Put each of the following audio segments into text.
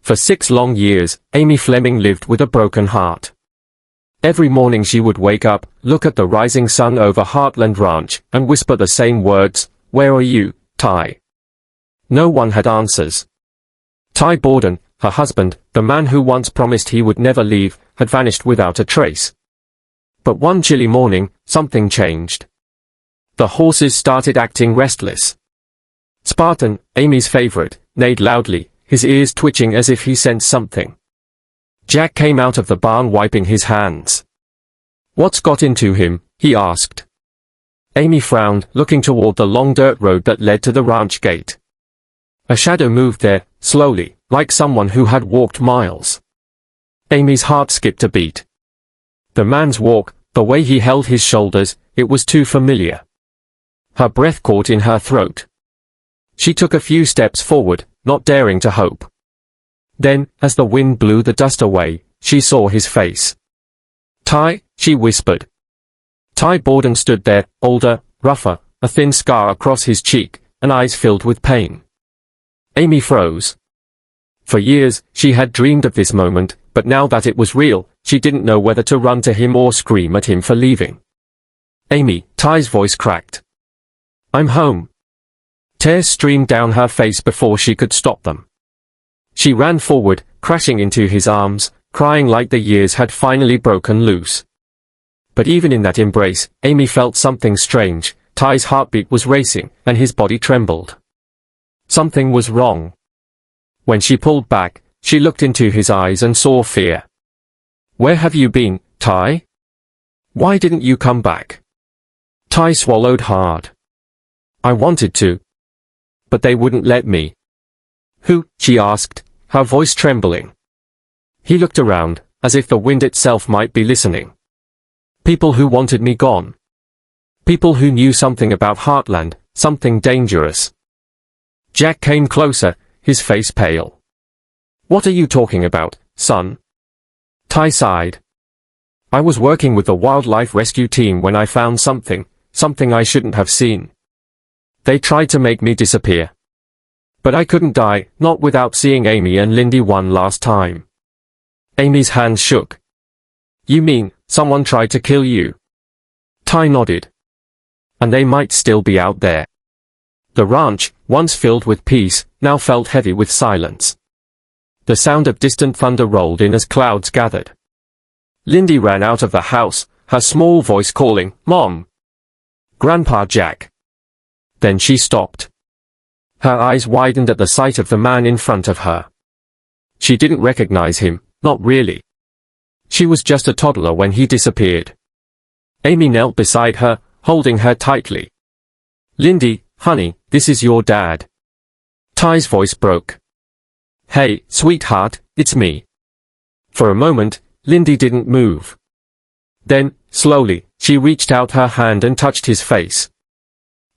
For 6 long years, Amy Fleming lived with a broken heart. Every morning she would wake up, look at the rising sun over Heartland Ranch, and whisper the same words, "Where are you, Ty?" No one had answers. Ty Borden, her husband, the man who once promised he would never leave, had vanished without a trace. But one chilly morning, something changed. The horses started acting restless. Spartan, Amy's favorite, neighed loudly, his ears twitching as if he sensed something. Jack came out of the barn wiping his hands. "What's got into him?" he asked. Amy frowned, looking toward the long dirt road that led to the ranch gate. A shadow moved there, slowly, like someone who had walked miles. Amy's heart skipped a beat. The man's walk, the way he held his shoulders, it was too familiar. Her breath caught in her throat. She took a few steps forward, not daring to hope. Then, as the wind blew the dust away, she saw his face. "Ty," she whispered. Ty Borden stood there, older, rougher, a thin scar across his cheek, and eyes filled with pain. Amy froze. For years, she had dreamed of this moment, but now that it was real, she didn't know whether to run to him or scream at him for leaving. "Amy," Ty's voice cracked. "I'm home." Tears streamed down her face before she could stop them. She ran forward, crashing into his arms, crying like the years had finally broken loose. But even in that embrace, Amy felt something strange. Ty's heartbeat was racing, and his body trembled. Something was wrong. When she pulled back, she looked into his eyes and saw fear. "Where have you been, Ty? Why didn't you come back?" Ty swallowed hard. "I wanted to. But they wouldn't let me." "Who?" she asked, her voice trembling. He looked around, as if the wind itself might be listening. "People who wanted me gone. People who knew something about Heartland, something dangerous." Jack came closer, his face pale. "What are you talking about, son?" Ty sighed. "I was working with the wildlife rescue team when I found something I shouldn't have seen. They tried to make me disappear. But I couldn't die, not without seeing Amy and Lindy one last time." Amy's hands shook. "You mean, someone tried to kill you?" Ty nodded. "And they might still be out there." The ranch, once filled with peace, now felt heavy with silence. The sound of distant thunder rolled in as clouds gathered. Lindy ran out of the house, her small voice calling, "Mom! Grandpa Jack!" Then she stopped. Her eyes widened at the sight of the man in front of her. She didn't recognize him, not really. She was just a toddler when he disappeared. Amy knelt beside her, holding her tightly. "Lindy, honey, this is your dad." Ty's voice broke. "Hey, sweetheart, it's me." For a moment, Lindy didn't move. Then, slowly, she reached out her hand and touched his face.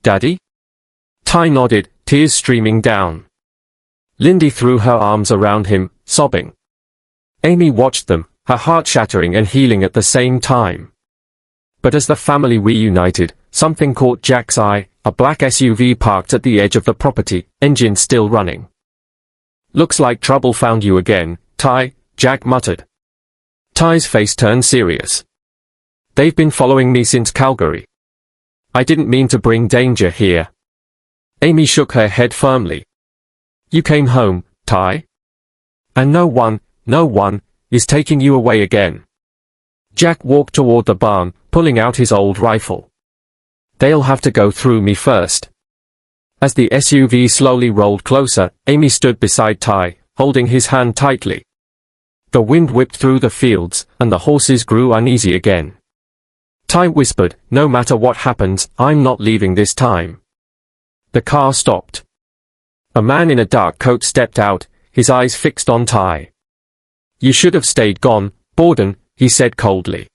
"Daddy?" Ty nodded, tears streaming down. Lindy threw her arms around him, sobbing. Amy watched them, her heart shattering and healing at the same time. But as the family reunited, something caught Jack's eye, a black SUV parked at the edge of the property, engine still running. "Looks like trouble found you again, Ty," Jack muttered. Ty's face turned serious. "They've been following me since Calgary. I didn't mean to bring danger here." Amy shook her head firmly. "You came home, Ty. And no one, is taking you away again." Jack walked toward the barn, pulling out his old rifle. "They'll have to go through me first." As the SUV slowly rolled closer, Amy stood beside Ty, holding his hand tightly. The wind whipped through the fields, and the horses grew uneasy again. Ty whispered, "No matter what happens, I'm not leaving this time." The car stopped. A man in a dark coat stepped out, his eyes fixed on Ty. "You should have stayed gone, Borden," he said coldly.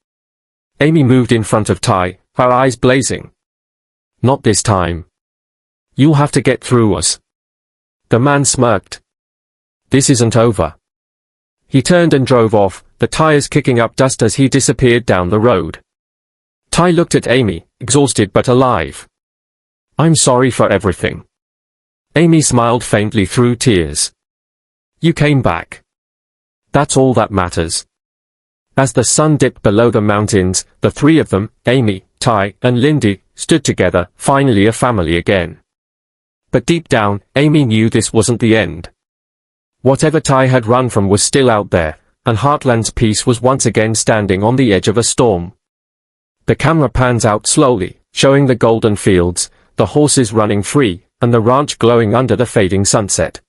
Amy moved in front of Ty, her eyes blazing. "Not this time. You'll have to get through us." The man smirked. "This isn't over." He turned and drove off, the tires kicking up dust as he disappeared down the road. Ty looked at Amy, exhausted but alive. "I'm sorry for everything." Amy smiled faintly through tears. "You came back. That's all that matters. As the sun dipped below the mountains, the three of them, Amy, Ty, and Lindy, stood together, finally a family again. But deep down, Amy knew this wasn't the end. Whatever Ty had run from was still out there, and Heartland's peace was once again standing on the edge of a storm. The camera pans out slowly, showing the golden fields, the horses running free, and the ranch glowing under the fading sunset.